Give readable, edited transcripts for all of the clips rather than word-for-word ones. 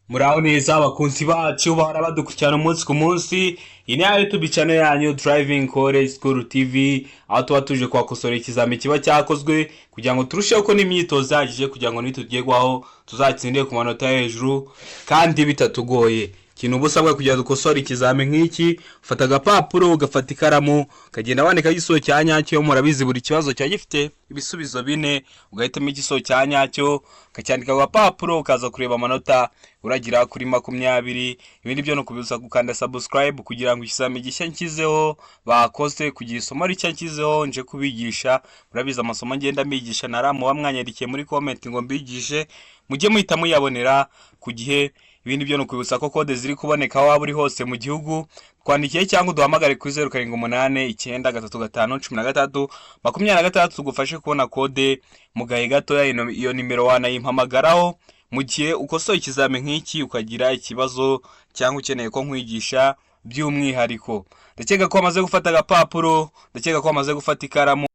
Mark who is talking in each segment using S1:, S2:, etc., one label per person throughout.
S1: Muraho neza abakunzi bacu bahora badukurikirana umunsi ku munsi. Iyi ni ya YouTube channel yanyu Driving College School TV, aho tuba tuje kwakosora ikizami kiba cyakozwe kugira ngo turusheho ko n'imyitozo ihagije kugira ngo nitugerwaho tuzatsindire ku manota hejuru kandi bitatugoye. Ikintu uba usabwa kugira dukosora ikizami nk'iki, ufata agapapuro ugafata ikaramu ukagenda wandika igisubizo cya nyacyo. Murabizi buri kibazo cyari gifite ibisubizo bine, ugahitamo igisubizo cya nyacyo ukacyandika ku gapapuro, ukaza kureba amanota uragira kuri 20. Ibindi byo no kubibuza gukanda subscribe kugira ngo ikizami gishya nkizeho bakoze kugira isomo rishya nkizeho nje kubigisha. Murabiza amasomo ngenda mbigisha naramuba mwanyarikiye muri comment ngo mbigishe, mujye muhita muyabonera ku gihe. Ibindi byo no kwibutsa ko code ziri kuboneka waba uri hose mu gihugu, twandikiye cyangwa duhamagare kuri 0789931323 tugufashe kubona code mu gahe gato. Iyo nimero wanayimpamagaraho mu gihe ukosoye ikizami nk'iki ukagira ikibazo cyangwa ukeneye ko nkwigisha by'umwihariko. Ndakeka ko wamaze gufata agapapuro, ndakeka ko wamaze gufata ikaramu.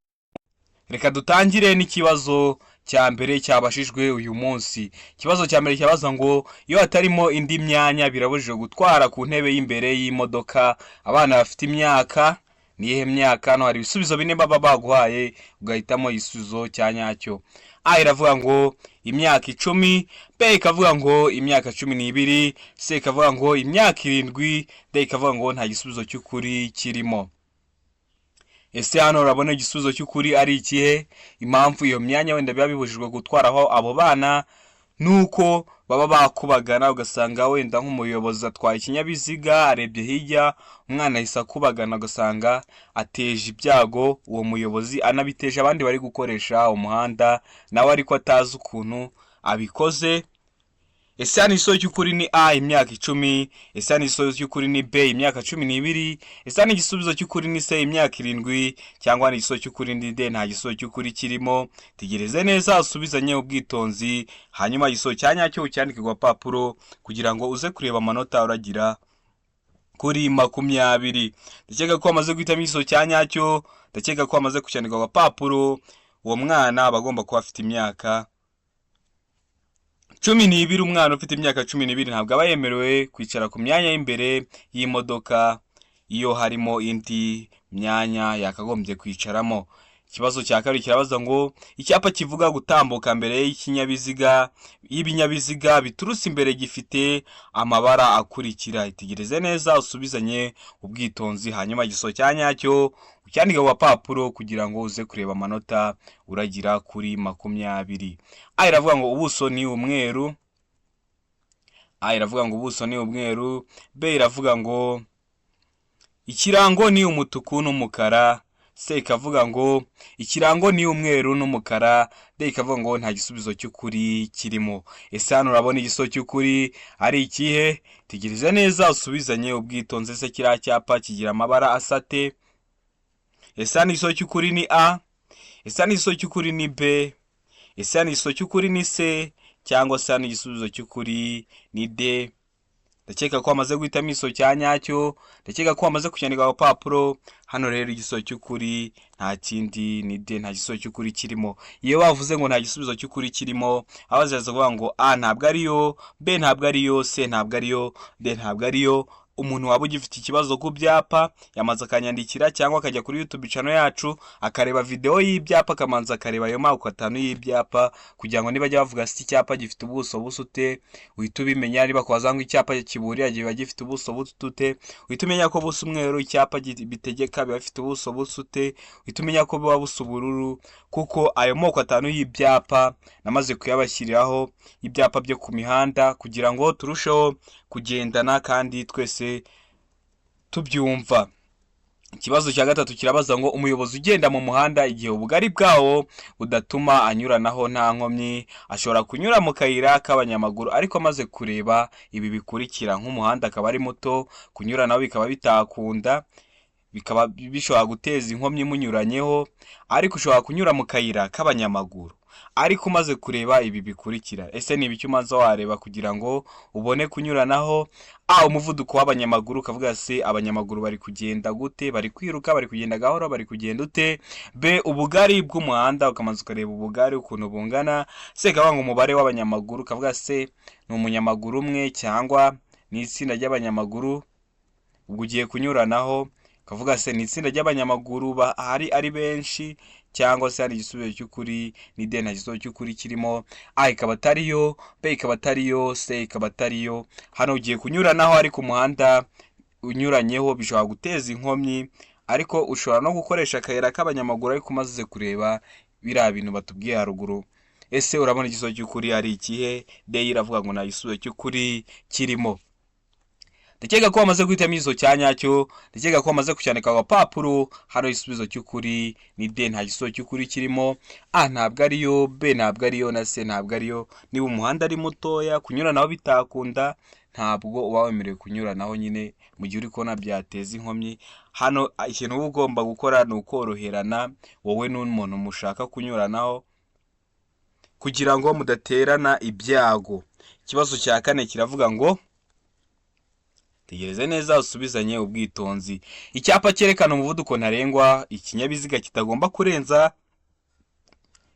S1: Reka dutangire n'ikibazo cya mbere cyabashijwe uyu munsi. Ikibazo cya mbere cyabaza ngo iyo hatarimo indi myanya birabujije gutwara ku ntebe y'imbere y'imodoka abana bafite imyaka. Nihe myaka? No hari ibisubizo bine baba baguhaye ugahitamo igisubizo cya nyacyo. A iravuga ngo imyaka 10, B ikavuga ngo imyaka 12, C ikavuga ngo imyaka 7, D ikavuga ngo nta gisubizo cy'ukuri kirimo. Ese hano urabona igisubizo cy'ukuri ari ikihe? Impamvu iyo myanya wenda biba bibujijwe gutwaraho abo bana nuko baba bakubagana, ugasanga wenda nk'umuyobozi atwaye ikinyabiziga arebye hirya umwana ahise akubagana, ugasanga ateje ibyago uwo muyobozi, anabiteje abandi bari gukoresha umuhanda nawe ariko atazi ukuntu abikoze. Ese hano igisubizo cy'ukuri ni A imyaka 10, ese hano igisubizo cy'ukuri ni B imyaka 12, ese hano igisubizo cy'ukuri ni C imyaka 7, cyangwa hano igisubizo cy'ukuri ni D nta gisubizo cy'ukuri kirimo. Tegereze neza usubizanye ubwitonzi, hanyuma igisubizo cya nyacyo ucyandike ku gapapuro kugira ngo uze kureba amanota uragira kuri 20. Ndakeka ko wamaze guhitamo igisubizo cya nyacyo, ndakeka ko wamaze kucyandika ku gapapuro. Uwo mwana aba agomba kuba afite imyaka 12. Umwana ufite imyaka 12 ntabwo aba yemerewe kwicara ku myanya y'imbere y'imodoka iyo harimo indi myanya yakagombye kwicaramo. Ikibazo cya kabiri kirabaza ngo icyapa kivuga gutambuka mbere y'ibinyabiziga biturutse imbere gifite amabara akurikira. Itegereze neza usubizanye ubwitonzi, hanyuma igisubizo cya nyacyo ucyandike ku gapapuro kugira ngo uze kureba amanota uragira kuri 20. A iravuga ngo ubuso ni umweru. A iravuga ngo ubuso ni umweru. B iravuga ngo ikirango ni umutuku n'umukara. C ikavuga ngo ikirango ni umweru n'umukara. D ikavuga ngo nta gisubizo cy'ukuri kirimo. Ese hano urabona igisubizo cy'ukuri ari ikihe? Tegereza neza usubizanye ubwitonzi. Se kiriya cyapa kigira amabara asate? Ese hano igisubizo cy'ukuri ni A, ese hano igisubizo cy'ukuri ni B, ese hano igisubizo cy'ukuri ni C, cyangwa se hano igisubizo cy'ukuri ni D. Ndakeka ko wamaze guhitamo igisubizo cya nyacyo, ndakeka ko wamaze kucyandika ku gapapuro. Hano rero igisubizo cy'ukuri nta kindi ni D, nta gisubizo cy'ukuri kirimo. Iyo bavuze ngo nta gisubizo cy'ukuri kirimo, abazaza kuvuga ngo A ntabwo ariyo, B ntabwo ariyo, C ntabwo ariyo, D ntabwo ariyo. Umuntu waba ugifite ikibazo ku byapa yamaze akanyandikira cyangwa akajya kuri YouTube channel yacu akareba video y'ibyapa, akamanza akareba ayo mako 5 y'ibyapa kugira ngo nibajya bavuga ati icyapa gifite ubuso busute uhita ubimenya. Niba kwaza ngo icyapa kiburiya gihe gifite ubuso busute uhita umenya ko busa umweru, icyapa bitegeka biba bifite ubuso busute uhita umenya ko biba busa ubururu, kuko ayo moko 5 y'ibyapa namaze kuyabashyiriraho ibyapa byo ku mihanda kugira ngo turusheho kugendana kandi twese tubyumva. Ikibazo cya gatatu kirabaza ngo umuyobozi ugenda mu muhanda igihe ubugari bwawo budatuma anyuranaho nta nkomyi ashobora kunyura mu kayira k'abanyamaguru, ariko amaze kureba ibi bikurikira: nk'umuhanda akaba ari muto, kunyuranaho bikaba bitakunda, bikaba bishobora guteza inkomyi munyuranyeho, ariko ushobora kunyura mu kayira k'abanyamaguru. ariko umaze kureba ibi bikurikira, ese ni ibiki umaze wareba kugira ngo ubone kunyuranaho? Umuvuduko w'abanyamaguru, ukavuga se abanyamaguru bari kugenda gute, bari kwiruka, bari kugenda gahoro, bari kugenda ute? Ubugari bw'umuhanda, ukamanza ukareba ubugari ukuntu bungana. Kavuga ngo umubare w'abanyamaguru, ukavuga se ni umunyamaguru umwe cyangwa ni itsinda ry'abanyamaguru, ubwo ugiye kunyuranaho. Ukavuga se ni itsinda ry'abanyamaguru ari benshi cyangwa se hari igisubizo cy'ukuri, ni D nta gisubizo cy'ukuri kirimo, A ikaba atariyo, B ikaba atariyo, C ikaba atariyo. Hano ugiye kunyuranaho ariko umuhanda unyuranyeho bishobora guteza inkomyi, ariko ushobora no gukoresha akayira k'abanyamaguru ariko umaze kureba biriya bintu batubwiye haruguru. Ese urabona igisubizo cy'ukuri ari ikihe? D iravuga ngo nta gisubizo cy'ukuri kirimo. Ndakeka ko wamaze guhitamo igisubizo cya nyacyo, ndakeka ko wamaze kucyandika ku gapapuro. Hano igisubizo cy'ukuri ni D nta gisubizo cy'ukuri kirimo, A ntabwo ariyo, B ntabwo ariyo, na C ntabwo ariyo. Niba umuhanda ari mutoya kunyuranaho bitakunda, ntabwo uba wemerewe kunyuranaho nyine mu gihe uri kubona byateza inkomyi. Hano ikintu uba ugomba gukora ni ukoroherana wowe n'umuntu mushaka kunyuranaho kugira ngo mudaterana ibyago. Ikibazo cya kane kiravuga ngo tegereze neza usubizanye ubwitonzi. Icyapa cyerekana umuvuduko ntarengwa ikinyabiziga kitagomba kurenza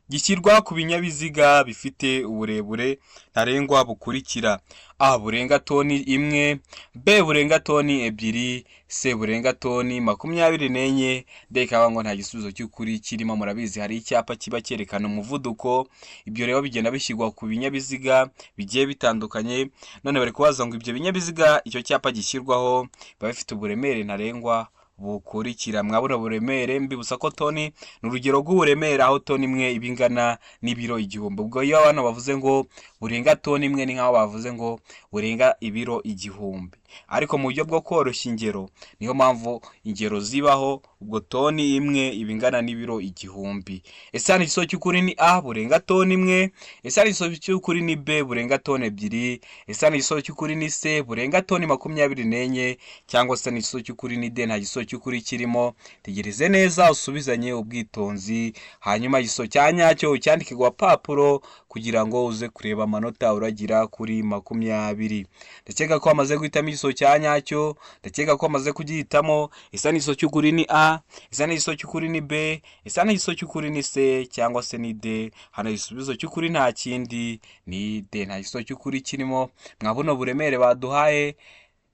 S1: gishyirwa ku binyabiziga bifite uburebure ntarengwa bukurikira: A burenga toni 1, B burenga toni 2, C burenga toni 24, D ikaba ngo nta gisubizo cy'ukuri kirimo. Murabizi hari icyapa kiba cyerekana umuvuduko, ibyo rero bigenda bishyirwa ku binyabiziga bigiye bitandukanye. None bari kubaza ngo ibyo binyabiziga icyo cyapa gishyirwaho biba bifite uburemere ntarengwa bukurikira. Mwabona uburemere, mbibutsa ko toni ni urugero rw'uburemere, aho toni imwe ibingana n'ibiro 1000. Ubwo iyo abantu bavuze ngo burenga toni 1 ni nkaho bavuze ngo burenga ibiro 1000, ariko mu buryo bwo koroshya ingero niyo mpamvu ingero zibaho. Ubwo toni imwe ibingana n'ibiro 1000. Ese hano igisubizo cy'ukuri ni A burenga toni 1, ese hano igisubizo cy'ukuri ni B burenga toni 2, ese hano igisubizo cy'ukuri ni C burenga toni 24, cyangwa se igisubizo cy'ukuri ni D nta gisubizo cy'ukuri kirimo. Tegereze neza usubizanye ubwitonzi, hanyuma igisubizo cya nyacyo ucyandike ku gapapuro kugira ngo uze kureba amanota uragira kuri 20. Ndakeka ko wamaze guhitamo igisubizo cya nyacyo, ndakeka ko wamaze kugihitamo. Ese hano igisubizo cy'ukuri ni A, ese hano igisubizo cy'ukuri ni B, ese hano igisubizo cy'ukuri ni C, cyangwa se ni D. Hano igisubizo cy'ukuri nta kindi ni D nta gisubizo cy'ukuri kirimo. Mwabona uburemere baduhaye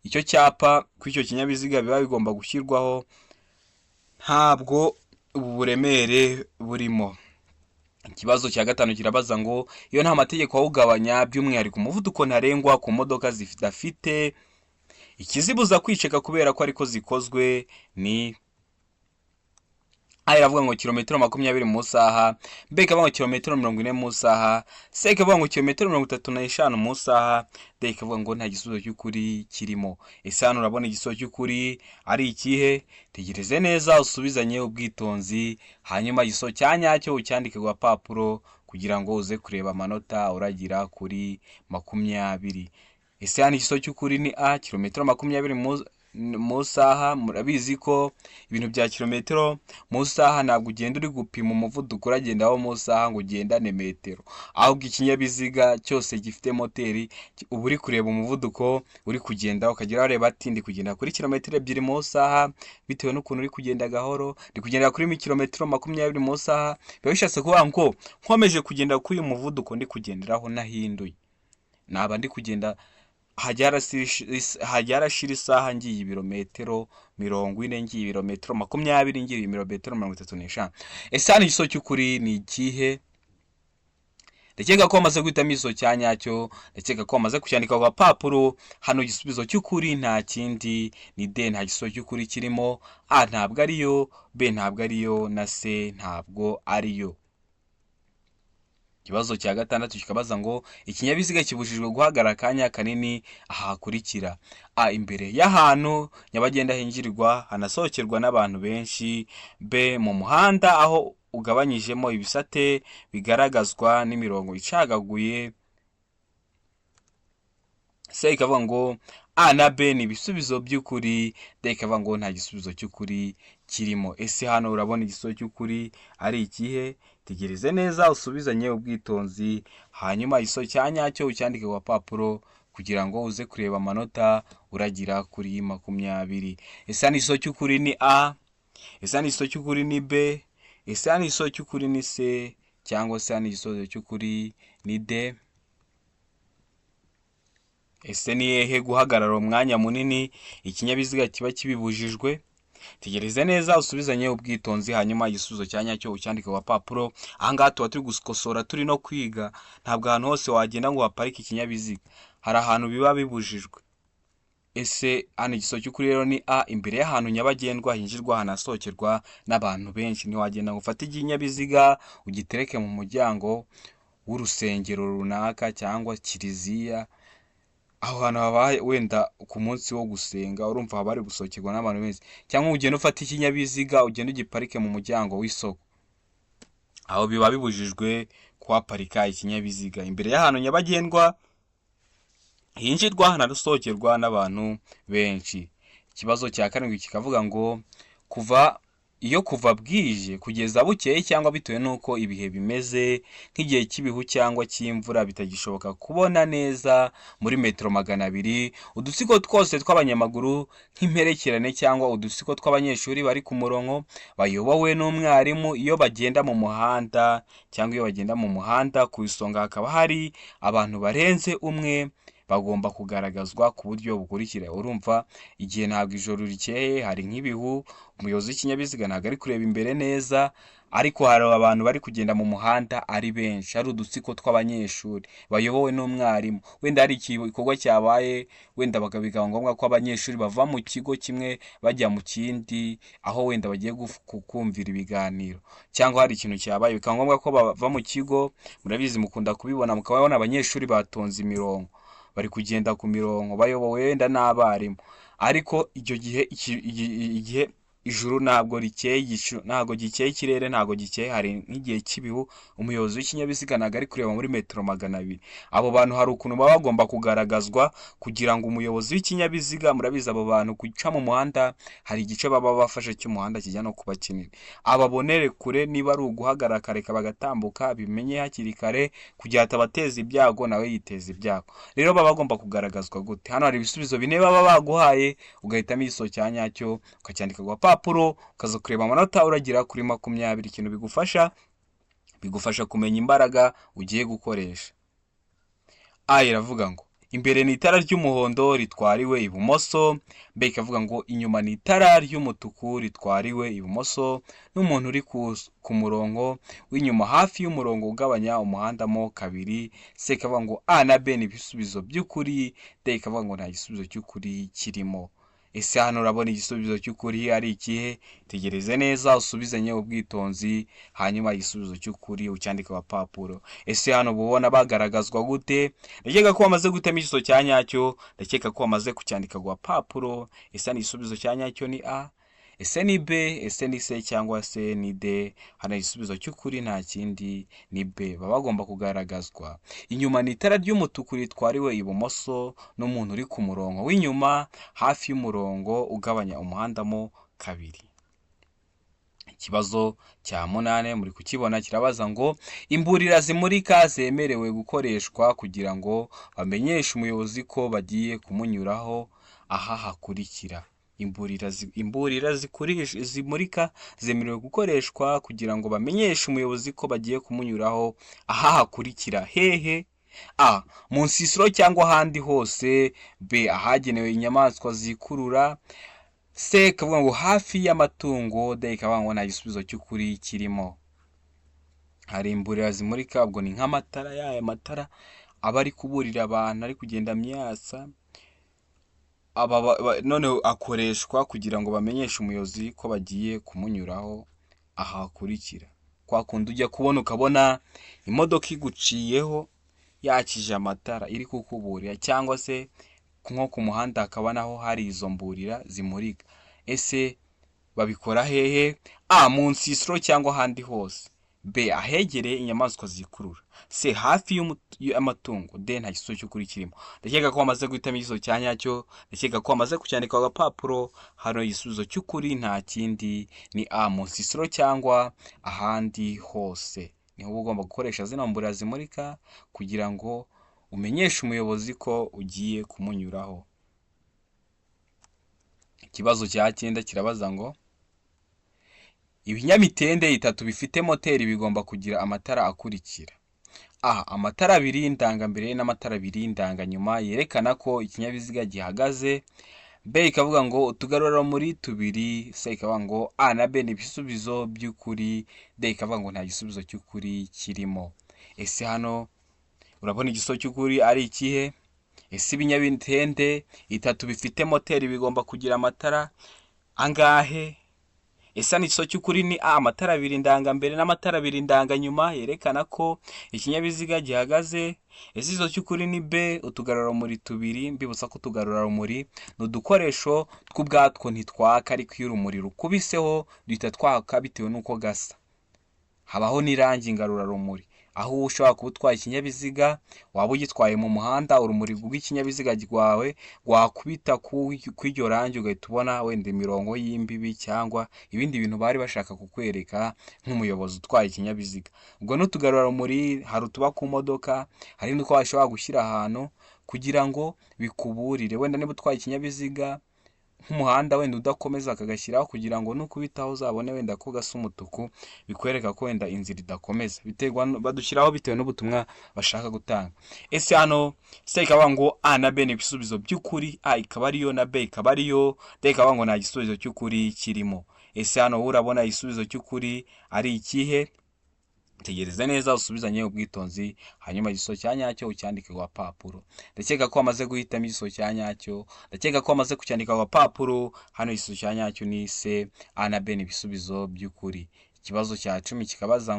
S1: icyo cyapa ku icyo kinyabiziga biba bigomba gushyirwaho, ntabwo ubu buremere burimo. Ikibazo cya gatanu kirabaza ngo iyo nta mategeko awugabanya, by'umwihariko umuvuduko ntarengwa ku modoka zidafite ikizibuza kwiceka kubera ko ariko zikozwe, ni A iravuga ngo kilometero 20 mu isaha, B ikavuga ngo kilometero 40 mu isaha, C ikavuga ngo kilometero 35 mu isaha, D ikavuga ngo nta gisubizo cy'ukuri kirimo. Ese hano urabona igisubizo cy'ukuri ari ikihe? Tegereze neza usubizanye ubwitonzi, hanyuma igisubizo cya nyacyo ucyandike ku gapapuro kugira ngo uze kureba amanota uragira kuri 20. Ese hano igisubizo cy'ukuri ni A kilometero 20 mu isaha. Murabizi ko ibintu bya kilometero mu isaha ntabwo ugenda uri gupima umuvuduko uragendaho mu isaha ngo ugendane metero, ahubwo ikinyabiziga cyose gifite moteri uba uri kureba umuvuduko uri kugenda, ukagera ureba ati ndi kugenda kuri kilometero 2 mu isaha, bitewe n'ukuntu uri kugenda gahoro ndi kugenda kuri kilometero 20 mu isaha. Biba bishatse kuvuga ngo nkomeje kugenda kuri uyu muvuduko ndi kugenderaho nahinduye, naba ndi kugenda hajya harashira isaha ngiye ibirometero 40, ngiye ibirometero 20, ngiye ibirometero 35. Ese hano igisubizo cy'ukuri ni ikihe? Ndakeka ko wamaze guhitamo igisubizo cya nyacyo, ndakeka ko wamaze kucyandika ku gapapuro. Hano igisubizo cy'ukuri nta kindi ni D nta gisubizo cy'ukuri kirimo. A ntabwo ariyo, B ntabwo ariyo, na C ntabwo ariyo. Ikibazo cya gatandatu kikabaza ngo ikinyabiziga kibujijwe guhagarara akanya kanini aha hakurikira: A imbere y'ahantu nyabagenda hinjirirwa hanasohokerwa n'abantu benshi, B mu muhanda aho ugabanyijemo ibisate bigaragazwa n'imirongo icagaguye, C C ikavuga ngo A na B ni ibisubizo by'ukuri, D ikavuga ngo nta gisubizo cy'ukuri kirimo. Ese hano urabona igisubizo cy'ukuri ari ikihe? Tegereze neza usubizanye ubwitonzi, hanyuma igisubizo cya nyacyo ucyandike ku papuro kugira ngo uze kureba amanota uragira kuri 20. Ese hano igisubizo cy'ukuri ni A? Ese hano igisubizo cy'ukuri ni B? Ese hano igisubizo cy'ukuri ni C? Cyangwa se hano igisubizo cy'ukuri ni D? Ese ni hehe guhagarara umwanya munini ikinyabiziga kiba kibibujijwe? Tegereze neza usubizanye ubwitonzi, hanyuma igisubizo cya nyacyo ucyandike ku papuro. Ahangaha tuba turi gukosora, turi no kwiga. Ntabwo ahantu hose wagenda ngo haparike ikinyabiziga, hari ahantu biba bibujijwe. Ese hano igisubizo cy'ukuri rero ni A, imbere y'ahantu nyabagendwa hinjirwa hanasohokerwa n'abantu benshi. Ntiwagenda ngo ufate ikinyabiziga ugitereke mu muryango w'urusengero runaka cyangwa kiliziya. Aho hantu haba wenda ku munsi wo gusenga, urumva haba hari gusohokerwa n'abantu benshi. Cyangwa ugenda ufata ikinyabiziga ugenda ugiparike mu muryango w'isoko, aho biba bibujijwe kuhaparika ikinyabiziga imbere y'ahantu nyabagendwa hinjirwa hanasohokerwa n'abantu benshi. Ikibazo cya karindwi kikavuga ngo kuva bwije kugeza bukeye cyangwa bitewe n'uko ibihe bimeze, nk'igihe cy'ibihu cyangwa cy'imvura bitagishoboka kubona neza muri metero 200, udutsiko twose tw'abanyamaguru nk'imperekerane cyangwa udutsiko tw'abanyeshuri bari ku murongo bayobowe n'umwarimu iyo bagenda mu muhanda, cyangwa iyo bagenda mu muhanda ku isonga hakaba hari abantu barenze umwe, bagomba kugaragazwa ku buryo bukurikira. Urumva igihe ntabwo ijoro rikeye, hari nk'ibihu, umuyobozi w'ikinyabiziga ntabwo ari kureba imbere neza, ariko hari abantu bari kugenda mu muhanda ari benshi, hari udutsiko tw'abanyeshuri bayobowe n'umwarimu. Wenda hari igikorwa cyabaye, wenda bikaba ngombwa ko abanyeshuri bava mu kigo kimwe bajya mu kindi, aho wenda bagiye kumvira ibiganiro, cyangwa hari ikintu cyabaye bikaba ngombwa ko bava mu kigo. Murabizi mukunda kubibona, mukabona abanyeshuri batonze imirongo, bari kugenda ku mirongo bayobowe wenda n'abarimu. Ariko icyo gihe ijuru ntabwo rikeye, ntabwo gikeye, ikirere ntabwo gikeye, hari nk'igihe cy'ibihu, umuyobozi w'ikinyabiziga ntabwo ari kureba muri metero 200. Abo bantu hari ukuntu baba bagomba kugaragazwa kugira ngo umuyobozi w'ikinyabiziga, murabizi abo bantu guca mu muhanda hari igice baba bafashe cy'umuhanda kijya no kuba kinini, ababonere kure, niba ari uguhagarara akareka bagatambuka, bimenye hakiri kare kugira atabateza ibyago nawe yiteza ibyago. Rero baba bagomba kugaragazwa gute? Hano hari ibisubizo 4 baba baguhaye, ugahitamo igisubizo cya nyacyo ukacyandika ku papuro, ukaza kureba amanota uragira kuri 20. Ikintu bigufasha kumenya imbaraga ugiye gukoresha. A iravuga ngo imbere ni itara ry'umuhondo ritwariwe ibumoso. B ikavuga ngo inyuma ni itara ry'umutuku ritwariwe ibumoso n'umuntu uri ku murongo w'inyuma hafi y'umurongo ugabanya umuhanda mo 2. C ikavuga ngo A na B ni ibisubizo by'ukuri. D ikavuga ngo nta gisubizo cy'ukuri kirimo. Ese hano urabona igisubizo cy'ukuri ari ikihe? Tegereze neza usubizanye ubwitonzi, hanyuma igisubizo cy'ukuri ucyandike ku papuro. Ese hano ubona bagaragazwa gute? Ndakeka ko wamaze gutema igisubizo cya nyacyo, ndakeka ko wamaze kucyandika ku papuro. Ese hano igisubizo cya nyacyo ni A? Ese ni B? Ese ni C? Cyangwa se ni D? Hano igisubizo cy'ukuri nta kindi ni B. Baba bagomba kugaragazwa. Inyuma ni itara ry'umutuku ritwariwe ibumoso n'umuntu uri ku murongo w'inyuma hafi y'umurongo ugabanya umuhanda mo 2. Ikibazo cya 8 muri kukibona, kirabaza ngo imburira zimurika zemerewe gukoreshwa kugira ngo bamenyeshe umuyobozi ko bagiye kumunyuraho aha hakurikira. Imburira zimurika zemerewe gukoreshwa kugira ngo bamenyeshe umuyobozi ko bagiye kumunyuraho aha hakurikira. Hehe? A, mu nsisiro cyangwa ahandi hose. B, ahagenewe inyamaswa zikurura. C ikavuga ngo hafi y'amatungo. D ikavuga ngo nta gisubizo cy'ukuri kirimo. Hari imburira zimurika, ubwo ni nk'amatara, yaya matara aba ari kuburira abantu, ari kugenda myasa. None akoreshwa kugira ngo bamenyeshe umuyobozi ko bagiye kumunyuraho aha hakurikira. Kwa kundi ujya kubona ukabona imodoka iguciyeho yakije amatara iri kukuburira, cyangwa se nko ku muhanda hakaba naho hari izo mburira zimurika. Ese babikora hehe? A, mu nsisiro cyangwa ahandi hose. B ahegereye inyamaswa zikurura, C hafi y'amatungo, D nta gisubizo cy'ukuri kirimo. Ndakeka ko wamaze guhitamo igisubizo cya nyacyo, ndakeka ko wamaze kucyandika ku gapapuro. Hano igisubizo cy'ukuri nta kindi ni A mu nsisiro cyangwa ahandi hose. Niho uba ugomba gukoresha zino mbura zimurika kugira ngo umenyeshe umuyobozi ko ugiye kumunyuraho. Ikibazo cya 9 kirabaza ngo ibinyamitende 3 bifite moteri bigomba kugira amatara akurikira: A amatara 2 ndangambere n'amatara 2 ndanganyuma yerekana ko ikinyabiziga gihagaze. B ikavuga ngo utugarurarumuri 2. C ikavuga ngo A na B ni ibisubizo by'ukuri. D ikavuga ngo nta gisubizo cy'ukuri kirimo. Ese hano urabona igisubizo cy'ukuri ari ikihe? Ese ibinyamitende 3 bifite moteri bigomba kugira amatara angahe? Ese n'igisubizo cy'ukuri ni A amatara 2 ndangambere n'amatara 2 ndanganyuma yerekana ko ikinyabiziga gihagaze. Ese igisubizo cy'ukuri ni B utugarurarumuri 2. Mbibutsa ko utugarurarumuri ni udukoresho tw'ubwatwo ntitwaka, ariko iyo urumuri rukubiseho duhita twaka bitewe n'uko gasa. Habaho n'irangi ngarurarumuri, aho ushobora kuba utwaye ikinyabiziga, waba ugitwaye mu muhanda, urumuri rw'ikinyabiziga rwawe rwakubita kw'iryo rangi ugahita ubona wenda imirongo y'imbibi cyangwa ibindi bintu bari bashaka kukwereka nk'umuyobozi utwaye ikinyabiziga. Ubwo n'utugarurarumuri hari utuba ku modoka, hari n'uko washobora gushyira ahantu kugira ngo bikuburire. Wenda niba utwaye ikinyabiziga nk'umuhanda wenda udakomeza akagashyiraho kugira ngo nukubitaho uzabone wenda ko gasa umutuku, bikwereka ko wenda inzira idakomeza. Badushyiraho bitewe n'ubutumwa bashaka gutanga. Ese hano C ikavuga ngo A na B ni ibisubizo by'ukuri, A ikaba ariyo na B ikaba ariyo, D ikavuga ngo nta gisubizo cy'ukuri kirimo. Ese hano urabona igisubizo cy'ukuri ari ikihe? Tegereza neza usubizanye ubwitonzi, hanyuma igisubizo cya nyacyo ucyandike ku gapapuro. Ndakeka ko wamaze guhitamo igisubizo cya nyacyo, ndakeka ko wamaze kucyandika ku gapapuro. Hano igisubizo cya nyacyo ni C, A na B ni ibisubizo by'ukuri. Ikibazo cya 10 kikabaza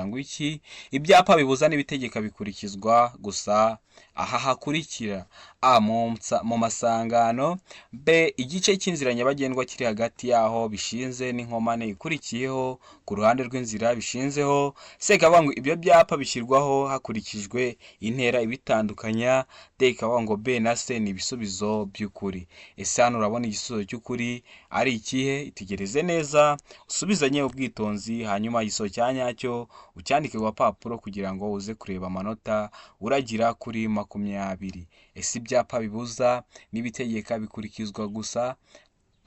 S1: ngo iki? Ibyapa bibuza n'ibitegeka bikurikizwa gusa aha hakurikira: A mu masangano, B igice cy'inzira nyabagendwa kiri hagati yaho bishinze n'inkomane ikurikiyeho ku ruhande rw'inzira bishinzeho. C ikavuga ngo ibyo byapa bishyirwaho hakurikijwe intera ibitandukanya. D ikavuga ngo B na C ni ibisubizo by'ukuri. Ese hano urabona igisubizo cy'ukuri ari ikihe? Itegereze neza usubizanye ubwitonzi, hanyuma igisubizo cya nyacyo ucyandike ku gapapuro kugira ngo uze kureba amanota uragira kuri 20. Ese ibyapa bibuza n'ibitegeka bikurikizwa gusa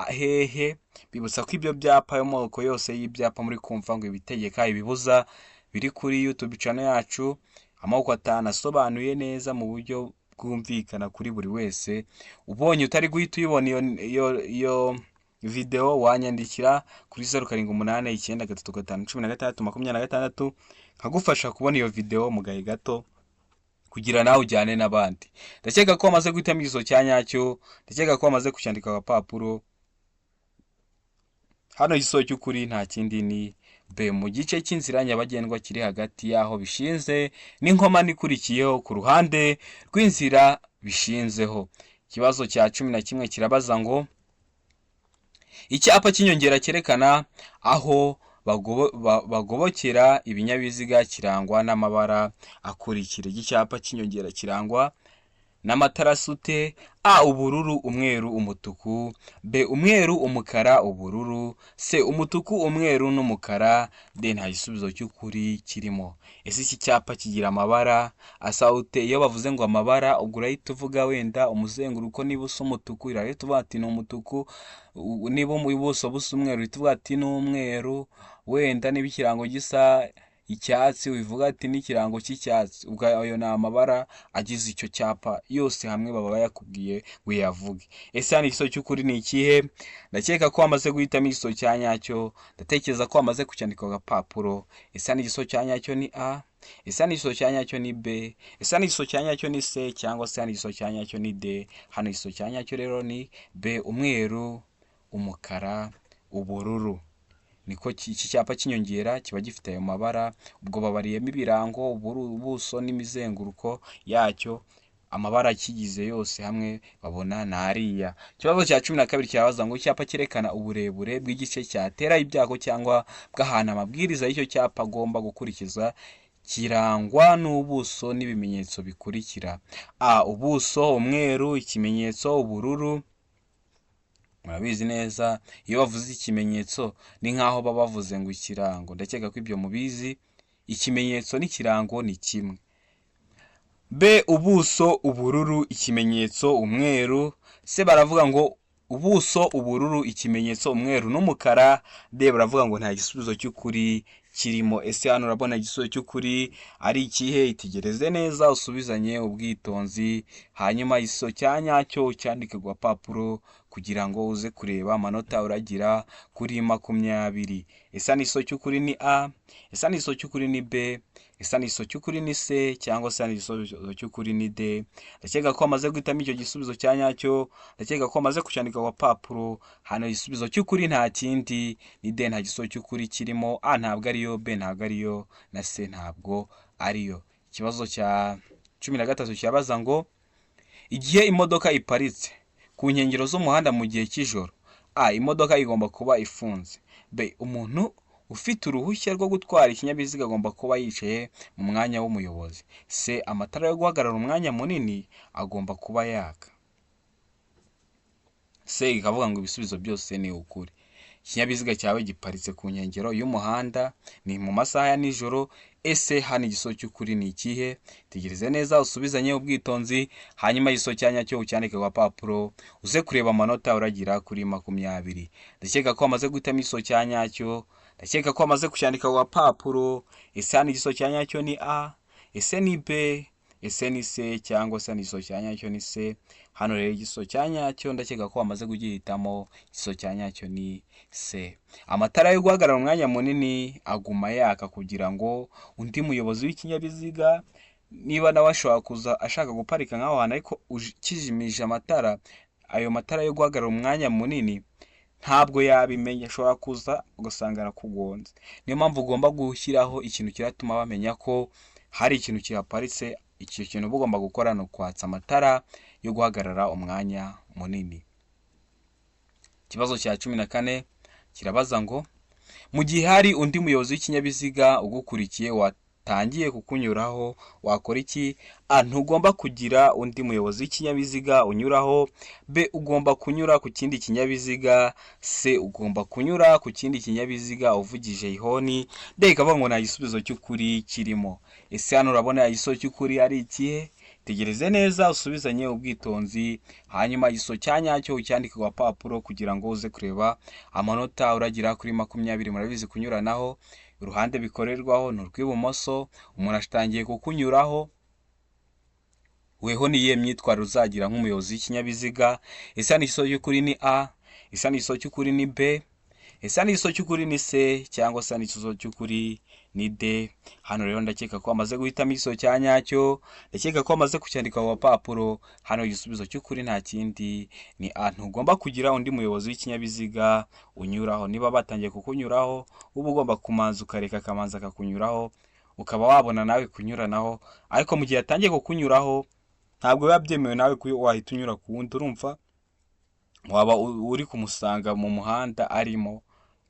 S1: hehe? Bibutsa ko ibyo byapa yo moko yose y'ibyapa muri kumva ngo ibitegeka ibibuza biri kuri YouTube channel yacu, amoko 5 asobanuye neza mu buryo bwumvikana kuri buri wese. Ubonye utari guhita uyibona iyo video wanyandikira kuri 0788935326 nkagufasha kubona iyo video mu gahe gato kugira nawe ujyane n'abandi. Ndakeka ko wamaze guhitamo igisubizo cya nyacyo, ndakeka ko wamaze kucyandika ku gapapuro. Hano igisubizo cy'ukuri nta kindi ni B mu gice cy'inzira nyabagendwa kiri hagati yaho bishinze n'inkomane ikurikiyeho ku ruhande rw'inzira bishinzeho. Ikibazo cya 11 kirabaza ngo icyapa cy'inyongera cyerekana aho bagobokera ibinyabiziga kirangwa n'amabara akurikira. Icyapa cy'inyongera kirangwa n'amatara sute: A ubururu, umweru, umutuku; B umweru, umukara, ubururu; C umutuku, umweru n'umukara. D nta gisubizo cy'ukuri kirimo. Ese iki cyapa kigira amabara asa ute? Iyo bavuze ngo amabara ubwo urahita uvuga wenda umuzenguruko niba usa umutuku urahita uvuga ati ni umutuku, niba ubuso busa umweru uhita uvuga ati ni umweru, wenda niba ikirango gisa icyatsi ubivuga ati n'ikirango cy'icyatsi. Ubwo ayo ni amabara agize icyo cyapa yose hamwe baba bayakubwiye ngo uyavuge. Ese hano igisubizo cy'ukuri ni ikihe? Ndakeka ko wamaze guhitamo igisubizo cya nyacyo, ndatekereza ko wamaze kucyandika ku gapapuro. Ese hano igisubizo cya nyacyo ni A, ese hano igisubizo cya nyacyo ni B, ese hano igisubizo cya nyacyo ni C, cyangwa se hano igisubizo cya nyacyo ni D? Hano igisubizo cya nyacyo rero ni B umweru, umukara, ubururu. Niko iki cyapa cy'inyongera kiba gifite ayo mabara. Ubwo babariyemo ibirango, ubuso n'imizenguruko yacyo amabara akigize yose hamwe babona ni ariya. Ikibazo cya 12 kirabaza ngo icyapa cyerekana uburebure bw'igice cyatera ibyago cyangwa bw'ahantu amabwiriza y'icyo cyapa agomba gukurikiza kirangwa n'ubuso n'ibimenyetso bikurikira. Ubuso umweru, ikimenyetso ubururu. Murabizi neza iyo bavuze ikimenyetso ni nkaho baba bavuze ngo ikirango, ndakeka ko ibyo mubizi. Ikimenyetso n'ikirango ni kimwe. B, ubuso ubururu, ikimenyetso umweru. C, baravuga ngo ubuso ubururu, ikimenyetso umweru n'umukara. D, baravuga ngo nta gisubizo cy'ukuri kirimo. Ese hano urabona igisubizo cy'ukuri ari ikihe? Itegereze neza usubizanye ubwitonzi, hanyuma igisubizo cya nyacyo ucyandike ku gapapuro kugira ngo uze kureba amanota uragira kuri 20. Ese ni igisubizo cy'ukuri ni A, ese ni igisubizo cy'ukuri ni B, ese ni igisubizo cy'ukuri ni C, cyangwa se ni igisubizo cy'ukuri ni D? Ndakeka ko amaze guhitamo icyo gisubizo cya nyacyo, ndakeka ko amaze kucyandika ku gapapuro. Hano igisubizo cy'ukuri nta kindi ni D, nta gisubizo cy'ukuri kirimo. A ntabwo ariyo, B ntabwo ariyo, na C ntabwo ariyo. Ikibazo cya 13 kirabaza ngo igihe imodoka iparitse ku nkengero z'umuhanda mu gihe cy'ijoro, A, imodoka igomba kuba ifunze. B, umuntu ufite uruhushya rwo gutwara ikinyabiziga agomba kuba yicaye mu mwanya w'umuyobozi. C, amatara yo guhagarara umwanya munini agomba kuba yaka. C ikavuga ngo ibisubizo byose ni ukuri. Ikinyabiziga cyawe giparitse ku nkengero y'umuhanda, ni mu masaha ya nijoro. Ese hano igisubizo cy'ukuri ni ikihe? Tegereze neza usubizanye ubwitonzi, hanyuma igisubizo cya nyacyo ucyandike ku gapapuro uze kureba amanota uragira kuri 20. Ndakeka ko amaze guhitamo igisubizo cya nyacyo, ndakeka ko amaze kucyandika ku gapapuro. Ese hano igisubizo cya nyacyo ni A, ese ni B, ese ni C, cyangwa se igisubizo cya nyacyo ni C? Hano rero igisubizo cya nyacyo ndakeka ko amaze kugihitamo, igisubizo cya nyacyo ni C. Amatara yo guhagarara umwanya munini aguma yaka kugira ngo undi muyobozi w'ikinyabiziga niba nawe ashobora kuza ashaka guparika nk'aho hantu ariko ukijimije amatara, ayo matara yo guhagarara umwanya munini ntabwo yabimenya, ashobora kuza ugasanga arakugonze. Niyo mpamvu ugomba gushyiraho ikintu kiratuma bamenya ko hari ikintu kihaparitse. Icyo kintu uba ugomba gukora ni ukwatsa amatara yo guhagarara umwanya munini. Ikibazo cya 14 kirabaza ngo mu gihe hari undi muyobozi w'ikinyabiziga ugukurikiye watangiye kukunyuraho wakora iki? A, ntugomba kugira undi muyobozi w'ikinyabiziga unyuraho. B, ugomba kunyura ku kindi kinyabiziga. C, ugomba kunyura ku kindi kinyabiziga uvugije ihoni. D, ikavuga ngo nta gisubizo cy'ukuri kirimo. Ese hano urabona igisubizo cy'ukuri ari ikihe? Tegereze neza usubizanye ubwitonzi, hanyuma igisubizo cya nyacyo ucyandike ku gapapuro kugira ngo uze kureba amanota uragira kuri 20. Murabizi kunyuranaho uruhande bikorerwaho ni urw'ibumoso, umuntu atangiye kukunyuraho, weho niye myitwarire uzagira nk'umuyobozi w'ikinyabiziga. Ese ni igisubizo cy'ukuri ni A, ese ni igisubizo cy'ukuri ni B, ese ni igisubizo cy'ukuri ni C, cyangwa se ni igisubizo cy'ukuri ni D? Hano rero ndakeka ko amaze guhitamo igisubizo cya nyacyo, ndakeka ko amaze kucyandika ku gapapuro. Hano igisubizo cy'ukuri nta kindi ni A, ntugomba kugira undi muyobozi w'ikinyabiziga unyuraho. Niba batangiye kukunyuraho uba ugomba kumanza ukareka akamanza akakunyuraho, ukaba wabona nawe kunyuranaho. Ariko mu gihe atangiye kukunyuraho ntabwo biba byemewe nawe ko wahita unyura ku wundi. Urumva waba uri kumusanga mu muhanda arimo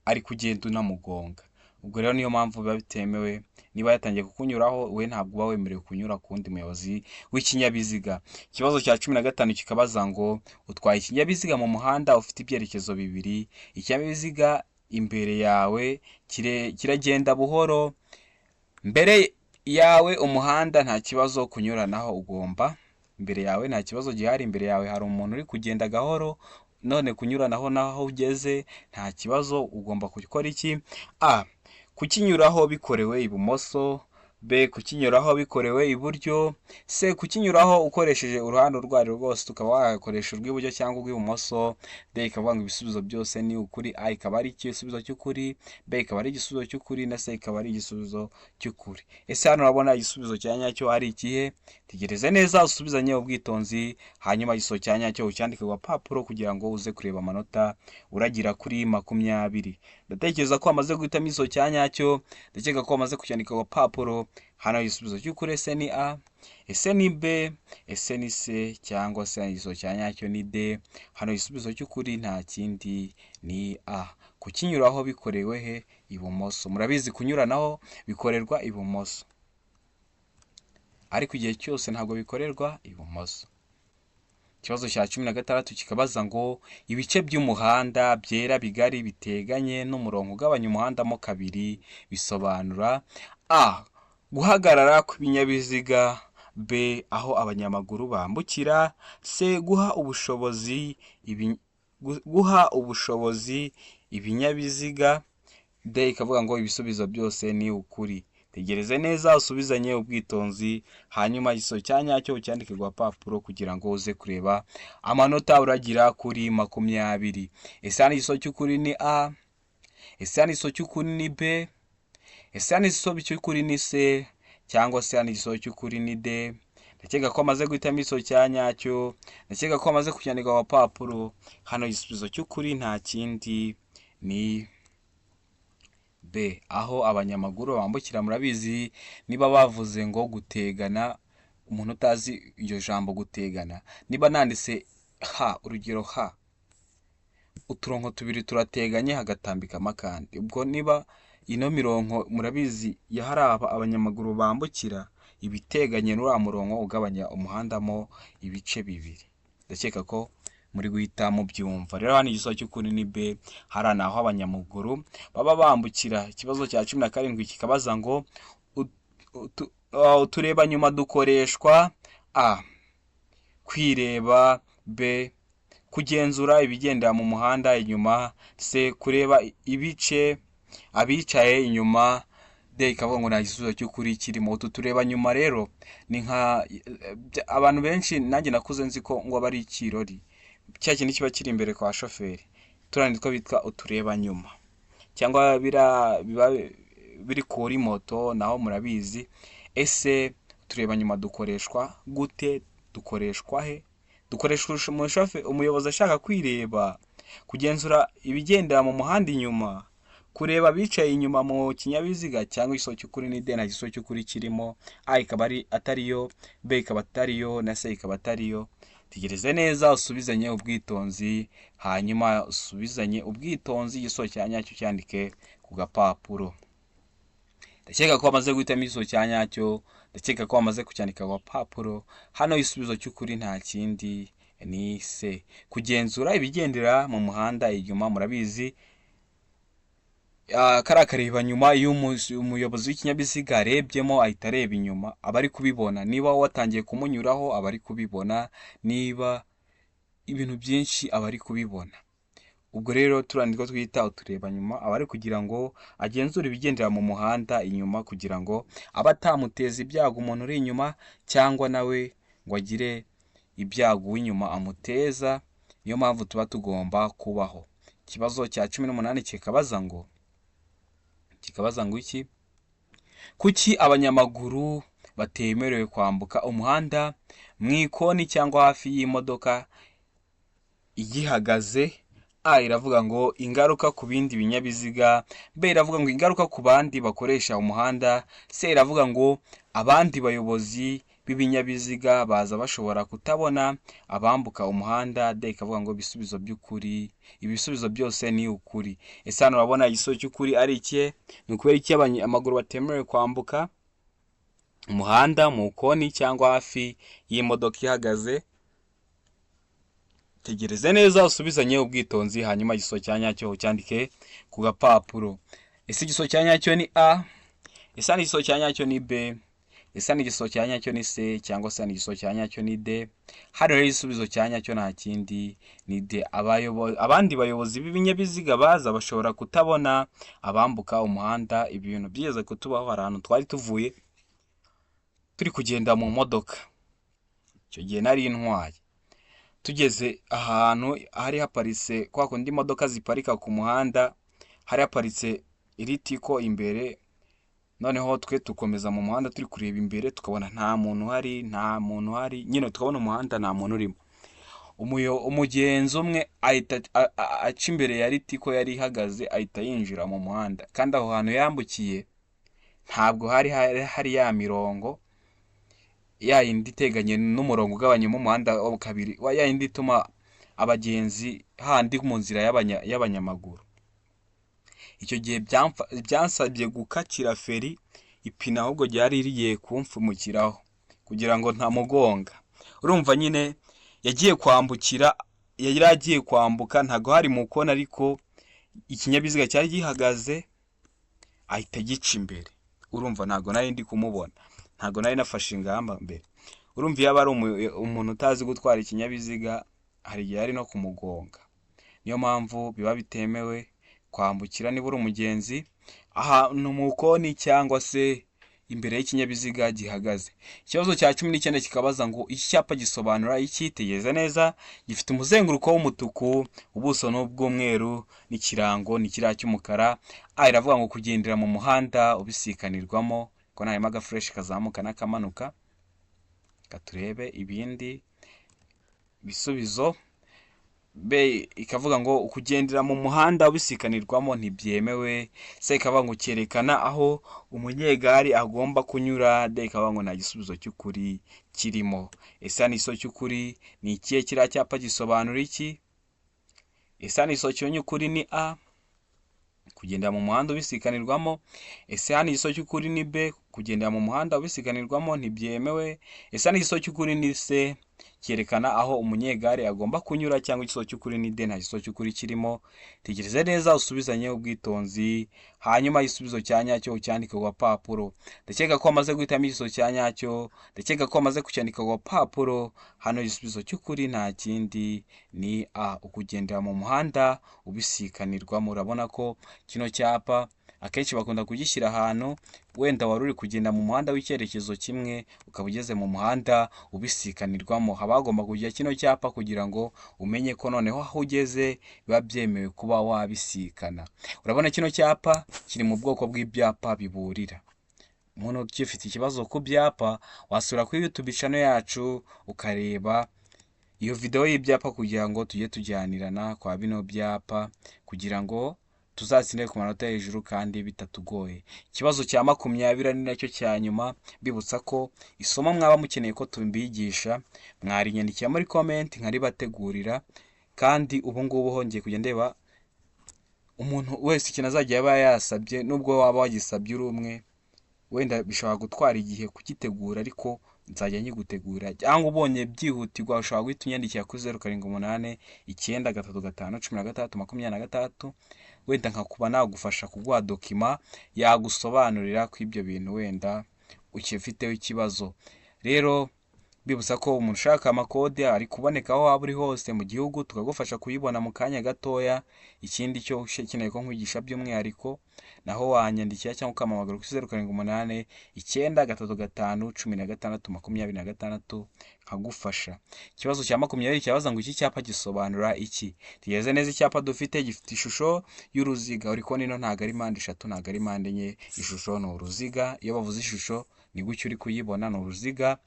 S1: ari kugenda unamugonga. Ubwo rero niyo mpamvu biba bitemewe. Niba yatangiye kukunyuraho we ntabwo uba wemerewe kunyura ku wundi muyobozi w'ikinyabiziga. Ikibazo cya 15 kikabaza ngo utwaye ikinyabiziga mu muhanda ufite ibyerekezo bibiri. Ikinyabiziga imbere yawe kiragenda buhoro, mbere yawe umuhanda nta kibazo kunyuranaho ugomba. Imbere yawe nta kibazo gihari, imbere yawe hari umuntu uri kugenda gahoro, none kunyuranaho naho ugeze nta kibazo. Ugomba gukora iki? A, kukinyuraho bikorewe ibumoso. B, kukinyuraho bikorewe iburyo. C, kukinyuraho ukoresheje uruhande urwo ari rwo rwose, tukaba wakoresha urw'iburyo cyangwa urw'ibumoso. D, ikavuga ngo ibisubizo byose ni ukuri. A ikaba ari igisubizo cy'ukuri, B ikaba ari igisubizo cy'ukuri, na C ikaba ari igisubizo cy'ukuri. Ese hano urabona igisubizo cya nyacyo ari ikihe? Tegereze neza usubizanye ubwitonzi, hanyuma igisubizo cya nyacyo ucyandike ku gapapuro kugira ngo uze kureba amanota uragira kuri 20. Ndatekereza ko amaze guhitamo igisubizo cya nyacyo, ndakeka ko amaze kucyandika ku gapapuro. hano igisubizo cy'ukuri ese ni A, ese ni B, ese ni C, cyangwa se igisubizo cya nyacyo ni D. Hano igisubizo cy'ukuri nta kindi ni A. Kukinyuraho bikorewe he? Ibumoso. Murabizi kunyuranaho bikorerwa ibumoso, ariko igihe cyose ntabwo bikorerwa ibumoso. Ikibazo cya 16 kikabaza ngo ibice by'umuhanda byera bigari biteganye n'umurongo ugabanya umuhanda mo kabiri bisobanura A. Guhagarara kw'ibinyabiziga, B. Aho abanyamaguru bambukira, C. Guha ubushobozi ibinyabiziga, D. Ikavuga ngo ibisubizo byose ni ukuri. Tegereze neza usubizanye ubwitonzi, hanyuma igisubizo cya nyacyo ucyandike ku gapapuro kugira ngo uze kureba amanota uragira kuri 20. Ese hano igisubizo cy'ukuri ni A, ese hano igisubizo cy'ukuri ni B, ese hano igisubizo cy'ukuri ni C, cyangwa se hano igisubizo cy'ukuri ni D. Ndakeka ko amaze guhitamo igisubizo cya nyacyo, ndakeka ko amaze kucyandika ku gapapuro. Hano igisubizo cy'ukuri nta kindi ni B. Aho abanyamaguru bambukira. Murabizi niba bavuze ngo gutegana, umuntu utazi iryo jambo gutegana, niba nanditse H, urugero H, uturongo tubiri turateganye hagatambikamo akandi, ubwo niba ino mirongo murabizi yaharaba abanyamaguru bambukira ibiteganye n'uriya murongo ugabanya umuhanda mo ibice bibiri. Ndakeka ko muri guhita mubyumva. Rero hano igisubizo cy'ukuri ni B, hari naho abanyamaguru baba bambukira. Ikibazo cya 17 kikabaza ngo utureba nyuma dukoreshwa A. Kwireba, B. Kugenzura ibigendera mu muhanda inyuma, C. Kureba ibice abicaye inyuma, D. Ikavuga ngo nta gisubizo cy'ukuri kirimo. Utu tureba nyuma rero ni nka abantu benshi, nanjye nakuze nzi ko ngo aba ari ikirori, cya kintu kiba kiri imbere kwa shoferi, turandi two bitwa utureba nyuma, cyangwa biba biri kuri moto naho murabizi. Ese utureba nyuma dukoreshwa gute? Dukoreshwa he? Dukoreshwa umuyobozi ashaka kwireba, kugenzura ibigendera mu muhanda inyuma, kureba bicaye inyuma mu kinyabiziga, cyangwa igisubizo cy'ukuri ni D, nta gisubizo cy'ukuri kirimo. A ikaba atariyo, B ikaba atariyo, na C ikaba atariyo. Tegereze neza usubizanye ubwitonzi, hanyuma usubizanye ubwitonzi igisubizo cya nyacyo cyandike ku gapapuro. Ndakeka ko amaze guhitamo igisubizo cya nyacyo, ndakeka ko amaze kucyandika ku gapapuro. Hano igisubizo cy'ukuri nta kindi ni C. Kugenzura ibigendera mu muhanda inyuma. Murabizi kariya kareba nyuma, iyo umuyobozi w'ikinyabiziga arebyemo ahita areba inyuma, aba ari kubibona. Niba watangiye kumunyuraho aba ari kubibona, niba ibintu byinshi aba ari kubibona. Ubwo rero turandi ko twita utureba nyuma, aba ari kugira ngo agenzure ibigendera mu muhanda inyuma, kugira ngo aba atamuteza ibyago umuntu uri inyuma, cyangwa nawe ngo agire ibyago uw'inyuma amuteza. Niyo mpamvu tuba tugomba kubaho. Ikibazo cya 18 kikabaza ngo iki? Kuki abanyamaguru batemerewe kwambuka umuhanda mu ikoni cyangwa hafi y'imodoka igihagaze? A iravuga ngo ingaruka ku bindi binyabiziga, B iravuga ngo ingaruka ku bandi bakoresha umuhanda, C iravuga ngo abandi bayobozi b'ibinyabiziga baza bashobora kutabona abambuka umuhanda, D ikavuga ngo ibisubizo by'ukuri, ibisubizo byose ni ukuri. Ese hano urabona igisubizo cy'ukuri ari iki? Ni ukubera iki abanyamaguru batemerewe kwambuka umuhanda mu koni cyangwa hafi y'imodoka ihagaze? Tegereze neza usubizanye ubwitonzi, hanyuma igisubizo cya nyacyo ucyandike ku gapapuro. Ese igisubizo cya nyacyo ni A, ese hano igisubizo cya nyacyo ni B, ese hano igisubizo cya nyacyo ni C, cyangwa se hano igisubizo cya nyacyo ni D? Hano rero igisubizo cya nyacyo nta kindi ni D. Abandi bayobozi b'ibinyabiziga baza bashobora kutabona abambuka umuhanda. Ibi bintu byigeze kutubaho, hari ahantu twari tuvuye turi kugenda mu modoka, icyo gihe nari intwaye, tugeze ahantu hari haparitse kwa kundi imodoka ziparika ku muhanda, hari haparitse iritiko imbere. Noneho twe tukomeza mu muhanda turi kureba imbere, tukabona nta muntu hari, nyine tukabona umuhanda nta muntu urimo. Umugenzi umwe ahita aca imbere ya ritiko yari ihagaze, ahita yinjira mu muhanda, kandi aho hantu yambukiye ntabwo hari ya mirongo ya yindi iteganye n'umurongo ugabanyamo umuhanda wa kabiri, ya yindi ituma abagenzi handi mu nzira y'abanyamaguru. Icyo gihe byansabye gukatira feri, ipine ahubwo ryari rigiye kumfumukiraho kugira ngo ntamugonga. Urumva nyine yari agiye kwambuka, ntago hari mu kona, ariko ikinyabiziga cyari gihagaze ahita gica imbere. Urumva ntago nari ndi kumubona, ntago nari nafashe ingamba mbere. Urumva iyo aba ari umuntu utazi gutwara ikinyabiziga, hari igihe ari no kumugonga. Niyo mpamvu biba bitemewe kwambukira niba uri umugenzi ahantu mu koni cyangwa se imbere y'ikinyabiziga gihagaze. Ikibazo cya 19 kikabaza ngo iki cyapa gisobanura iki? Tegereza neza. Gifite umuzenguruko w'umutuku, ubuso n'ubw'umweru, n'ikirango ni kiriya cy'umukara. Iravuga ngo kugendera mu muhanda ubisikanirwamo, ko nahema agafresh kazamuka n'akamanuka. Katurebe ibindi bisubizo. B ikavuga ngo kugendera mu muhanda ubisikanirwamo ntibyemewe. C ikavuga ngo cyerekana aho umunyegari agomba kunyura. D ikavuga ngo nta gisubizo cy'ukuri kirimo. Ese hano iso cy'ukuri ni ikihe? Kiriya cyapa gisobanura iki? Ese hano iso cy'ukuri ni A, kugendera mu muhanda ubisikanirwamo. Ese hano iso cy'ukuri ni B, kugendera mu muhanda ubisikanirwamo ntibyemewe. Ese hano iso cy'ukuri ni C, cyerekana aho umunyegare agomba kunyura, cyangwa igiso cy'ukuri ni D, nta giso cy'ukuri kirimo. Tegereza neza usubizanye ubwitonzi, hanyuma igisubizo cya nyacyo ucyandike ku gapapuro. Ndakeka ko amaze guhitamo igisubizo cya nyacyo, ndakeka ko amaze kucyandika ku gapapuro. Hano igisubizo cy'ukuri nta kindi ni A, ukugendera mu muhanda ubisikanirwamo. Urabona ko kino cyapa akenshi bakunda kugishyira ahantu wenda wari uri kugenda mu muhanda w'icyerekezo kimwe, ukaba ugeze mu muhanda ubisikanirwamo. Haba hagomba kujya kino cyapa kugira ngo umenye ko noneho aho ugeze biba byemewe kuba wabisikana. Urabona kino cyapa kiri mu bwoko bw'ibyapa biburira. Umuntu ugifite ikibazo ku byapa, wasura kuri YouTube channel yacu ukareba iyo video y'ibyapa kugira ngo tujye tujyanirana kwa bino byapa, kugira ngo tuzatsinde ku manota hejuru kandi bitatugoye. Ikibazo cya 20 ni nacyo cya nyuma. Bibutsa ko isomo mwaba mukeneye ko tumbigisha, mwarinyandikira muri comment nkaribategurira. Kandi ubu ngubu hongeye kujya ndeba umuntu wese ikintu azajya yaba yasabye, nubwo waba wagisabye uri umwe, wenda bishobora gutwara igihe kugitegura, ariko nzajya nyigutegura. Cyangwa ubonye byihutirwa ushobora guhita unyandikira kuri 078 935 16 26, wenda nkakuba nagufasha kuguha dokima yagusobanurira ko ibyo bintu wenda ukifiteho ikibazo. Rero bibutsa ko umuntu ushaka amakode ari kuboneka aho waba uri hose mu gihugu, tukagufasha kuyibona mu kanya gatoya. Ikindi cyo ukeneye ko nkwigisha by'umwihariko, naho wanyandikira cyangwa ukamamagara kuri 078 935 16 26 nkagufasha. Ikibazo cya 20 cyabaza ngo iki cyapa gisobanura iki? Tigeze neza. Icyapa dufite gifite ishusho y'uruziga. Uri ko nino ntago ari mpande 3, ntago ari mpande enye. Ishusho ni uruziga. Iyo bavuze ishusho ni gutyo uri kuyibona, ni uruziga.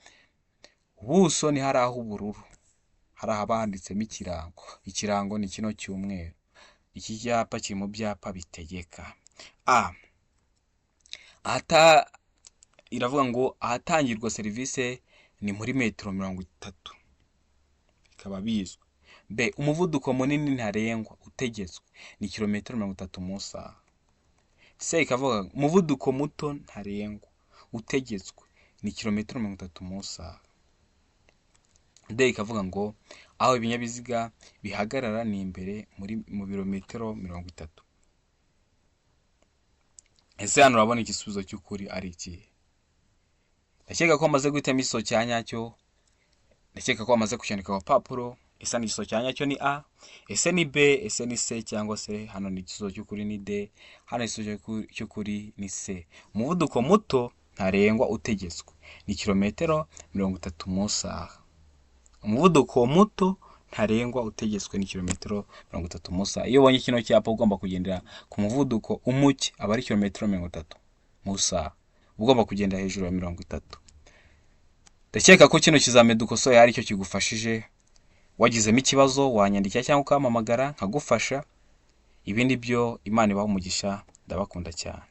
S1: Ubuso ni hari aho ubururu, hari ahabanditsemo ikirango. Ikirango ni kino cy'umweru. Iki cyapa kiri mu byapa bitegeka. Iravuga ngo ahatangirwa serivisi ni muri metero 30, bikaba bizwi. B, umuvuduko munini ntarengwa utegetswe ni kilometero 30 mu isaha. C ikavuga umuvuduko muto ntarengwa utegetswe ni kilometero 30 mu isaha. D ikavuga ngo aho ibinyabiziga bihagarara ni imbere mu birometero 30. Ese hano urabona igisubizo cy'ukuri ari iki? Ndakeka ko amaze guhitamo igiso cya nyacyo, ndakeka ko amaze kucyandika ku papuro. Ese ni igiso cya nyacyo ni A, ese ni B, ese ni C, cyangwa se hano ni igisubizo cy'ukuri ni D, hano igisubizo cy'ukuri ni C. Umuvuduko muto ntarengwa utegetswe ni kilometero 30 mu isaha. Umuvuduko muto ntarengwa utegetswe ni kilometero 30 mu isaha. Iyo ubonye kino cyapa ugomba kugendera ku muvuduko umuke, aba ari kilometero 30 mu isaha. Ugomba kugenda hejuru ya 30. Ndakeka ko kino kizame dukosoye ari cyo kigufashije. Wagizemo ikibazo wanyandikira cyangwa ukamamagara nkagufasha. Ibindi byo Imana ibaha umugisha. Ndabakunda cyane.